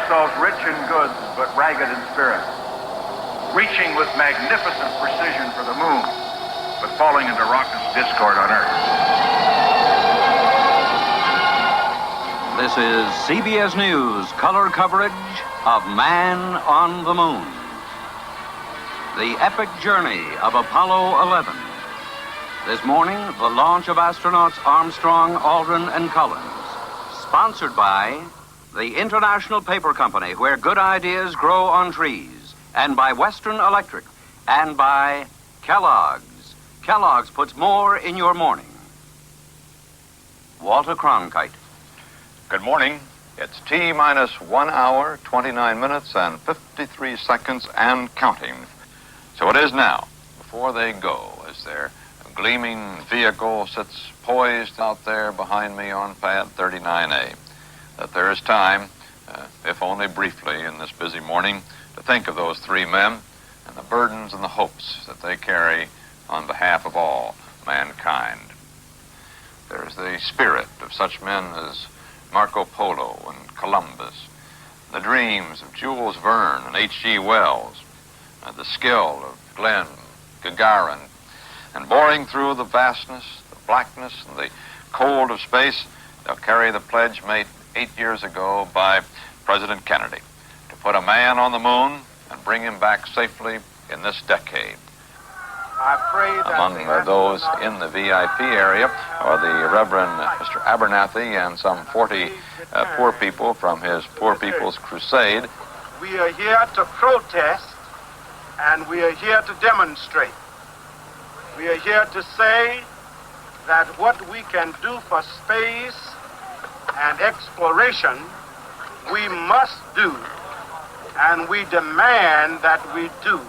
themselves rich in goods but ragged in spirit, reaching with magnificent precision for the moon, but falling into raucous discord on Earth. This is CBS News color coverage of Man on the Moon. The epic journey of Apollo 11. This morning, the launch of astronauts Armstrong, Aldrin, and Collins. Sponsored by the International Paper Company, where good ideas grow on trees, and by Western Electric, and by Kellogg's. Kellogg's puts more in your morning. Walter Cronkite. Good morning. It's T-minus 1 hour, 29 minutes, and 53 seconds, and counting. So it is now, before they go, as their gleaming vehicle sits poised out there behind me on pad 39A, that there is time, if only briefly in this busy morning, to think of those three men and the burdens and the hopes that they carry on behalf of all mankind. There's the spirit of such men as Marco Polo and Columbus, the dreams of Jules Verne and H.G. Wells, the skill of Glenn, Gagarin, and boring through the vastness, the blackness, and the cold of space, they'll carry the pledge made 8 years ago by President Kennedy to put a man on the moon and bring him back safely in this decade. I pray that among those in the VIP area are the Reverend Mr. Abernathy and some 40 poor people from his Poor People's Crusade. We are here to protest, and we are here to demonstrate. We are here to say that what we can do for space and exploration, we must do, and we demand that we do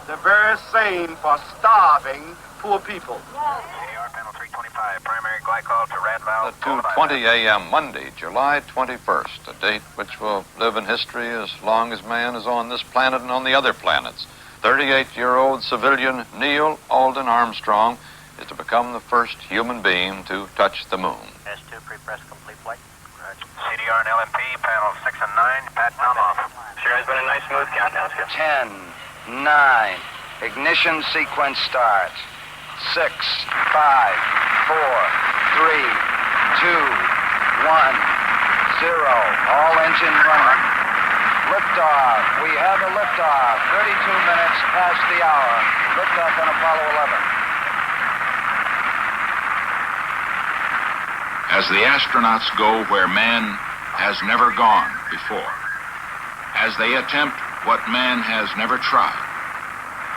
the very same for starving poor people. CDR panel 325, primary glycol to rad valve. 2:20 a.m. Monday, July 21st, a date which will live in history as long as man is on this planet and on the other planets. 38-year-old civilian Neil Alden Armstrong is to become the first human being to touch the moon. S2 pre-press complete flight. CDR and LMP panel 6 and 9, Pat off. Sure has been a nice smooth countdown, Skip. 10, 9, ignition sequence starts. 6, 5, 4, 3, 2, 1, 0. All engine running. Liftoff. We have a liftoff. 32 minutes past the hour. Liftoff on Apollo 11. As the astronauts go where man has never gone before, as they attempt what man has never tried,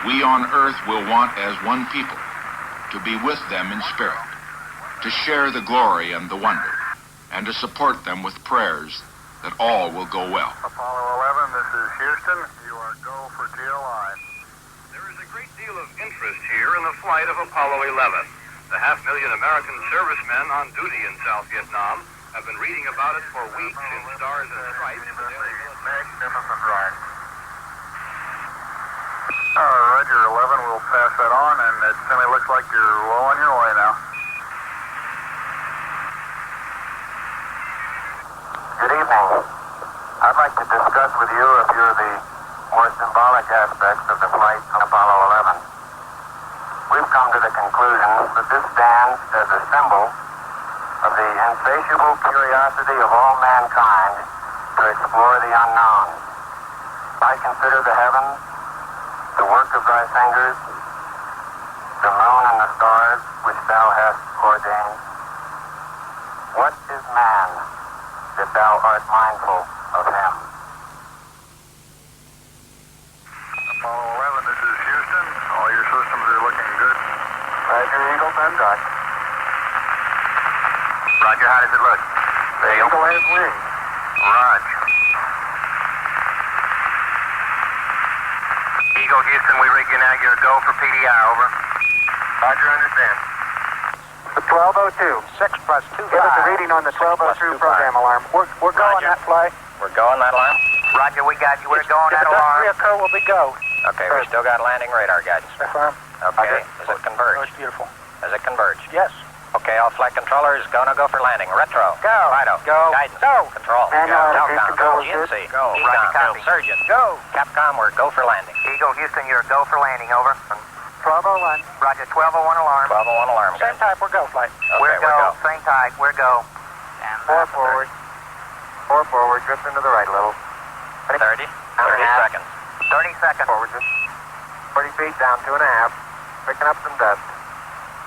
we on Earth will want as one people to be with them in spirit, to share the glory and the wonder, and to support them with prayers that all will go well. Apollo 11, this is Houston. You are go for GLI. There is a great deal of interest here in the flight of Apollo 11. The 500,000 American servicemen on duty in South Vietnam have been reading about it for weeks in Stars and Stripes. Magnificent ride. Roger, 11, we'll pass that on, and it certainly looks like you're well on your way now. Good evening. I'd like to discuss with you a few of the more symbolic aspects of the flight of Apollo 11. We've come to the conclusion that this stands as a symbol of the insatiable curiosity of all mankind to explore the unknown. I consider the heavens, the work of thy fingers, the moon and the stars which thou hast ordained. What is man that thou art mindful of him? Apollo 11, this is Houston. All your systems are looking good. Roger, Eagle, Pendot. Roger, how does it look? The Eagle has wings. Roger. Eagle, Houston, we rig you now. You're a go for PDI, over. Roger, understand. The 1202, 6 plus 2, 5. Give us a reading on the 1202 program alarm. We're going that flight. We're going that alarm? Roger, we got you. We're going that alarm. If it doesn't reoccur, we'll be go. Okay, we still got landing radar guidance. Affirm. Okay, is it converged? Beautiful. Is it converged? Yes. Okay, all flight controllers, go for landing. Retro. Go. Fido. Go. Guidance. Go. Control. Manual Go. control. GNC. Go. Econ. Roger, copy. Surgeon. Go. Capcom, we're go for landing. Eagle, Houston, you're go for landing, over. 1201. Roger, 1201 alarm. 1201 alarm. Same type, we're go, flight. Okay, we're go. Same type, we're go. 4 forward. 4 forward, drift into the right a little. 30 seconds. 30 seconds. Forward, just 40 feet down, 2.5. Picking up some dust.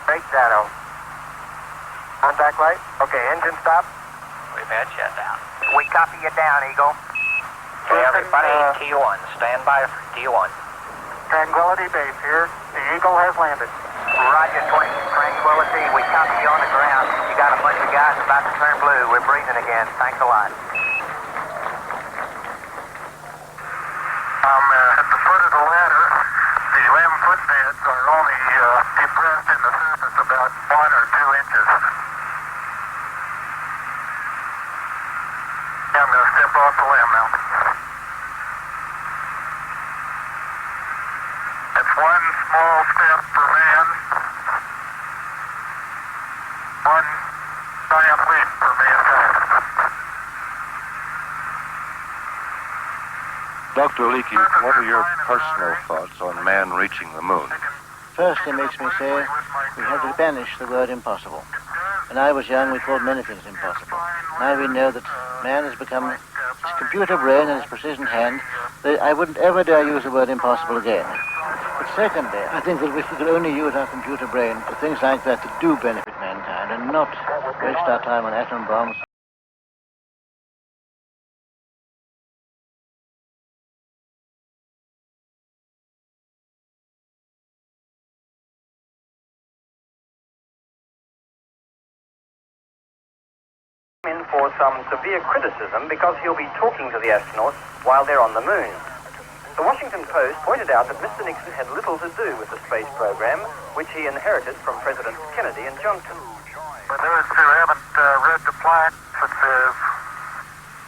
Break shadow. Contact light. Okay, engine stop. We've had shutdown. We copy you down, Eagle. Okay, everybody, T1. Stand by for T1. Tranquility Base here. The Eagle has landed. Roger, 20 Tranquility. We copy you on the ground. You got a bunch of guys about to turn blue. We're breathing again. Thanks a lot. At the foot of the ladder, the limb footbeds are only depressed in the surface about 1 or 2 inches. I'm going to step off the limb now. That's one small step for man, one giant leap for mankind. Dr. Leakey, what are your personal thoughts on man reaching the moon? First, it makes me say we have to banish the word impossible. When I was young, we called many things impossible. Now we know that man has become his computer brain and his precision hand. I wouldn't ever dare use the word impossible again. But secondly, I think that we could only use our computer brain for things like that that do benefit mankind and not waste our time on atom bombs. In for some severe criticism because he'll be talking to the astronauts while they're on the moon. The Washington Post pointed out that Mr. Nixon had little to do with the space program, which he inherited from Presidents Kennedy and Johnson. For those who haven't read the plaque that says,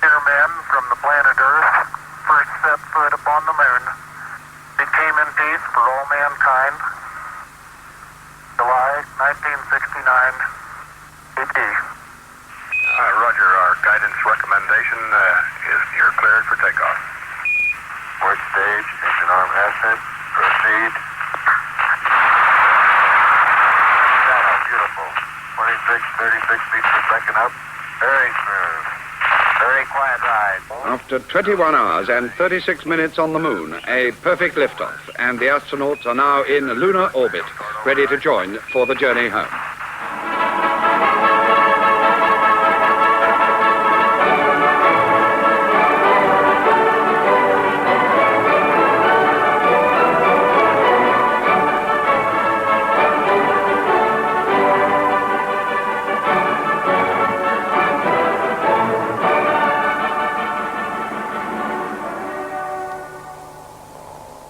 "Here men from the planet Earth first set foot upon the moon, became in peace for all mankind, July 1969, AD." Roger, our guidance recommendation is you're cleared for takeoff. Port stage, engine arm ascent, proceed. Beautiful. 26, 36 feet per second up. Very smooth. Very quiet ride. After 21 hours and 36 minutes on the moon, a perfect liftoff, and the astronauts are now in lunar orbit, ready to join for the journey home.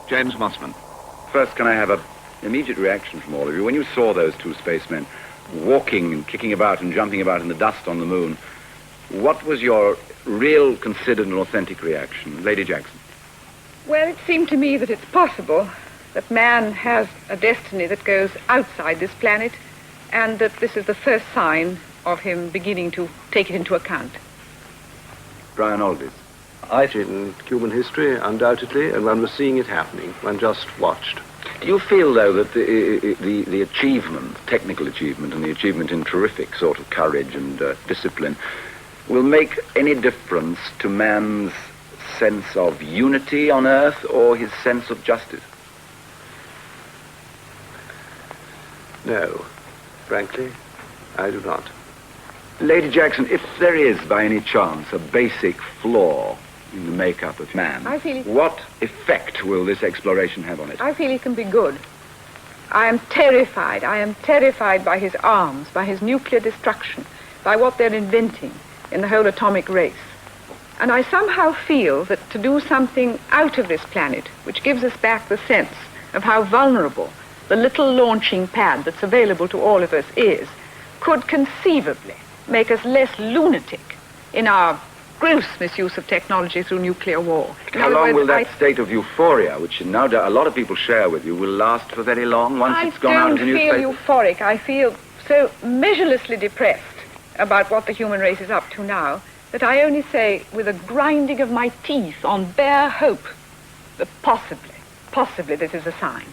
James Mossman, first can I have an immediate reaction from all of you? When you saw those two spacemen walking and kicking about and jumping about in the dust on the moon, what was your real, considered and authentic reaction? Lady Jackson. Well, it seemed to me that it's possible that man has a destiny that goes outside this planet, and that this is the first sign of him beginning to take it into account. Brian Aldiss. I think in human history, undoubtedly, and one was seeing it happening. One just watched. You feel, though, that the achievement, technical achievement, and the achievement in terrific sort of courage and discipline will make any difference to man's sense of unity on Earth or his sense of justice? No. Frankly, I do not. Lady Jackson, if there is, by any chance, a basic flaw in the makeup of man, what effect will this exploration have on it? I feel it can be good. I am terrified. I am terrified by his arms, by his nuclear destruction, by what they're inventing in the whole atomic race. And I somehow feel that to do something out of this planet, which gives us back the sense of how vulnerable the little launching pad that's available to all of us is, could conceivably make us less lunatic in our gross misuse of technology through nuclear war. How long will that state of euphoria, which now a lot of people share with you, will last for very long once it's gone out of the newspaper? I don't feel euphoric. I feel so measurelessly depressed about what the human race is up to now that I only say with a grinding of my teeth on bare hope that possibly this is a sign.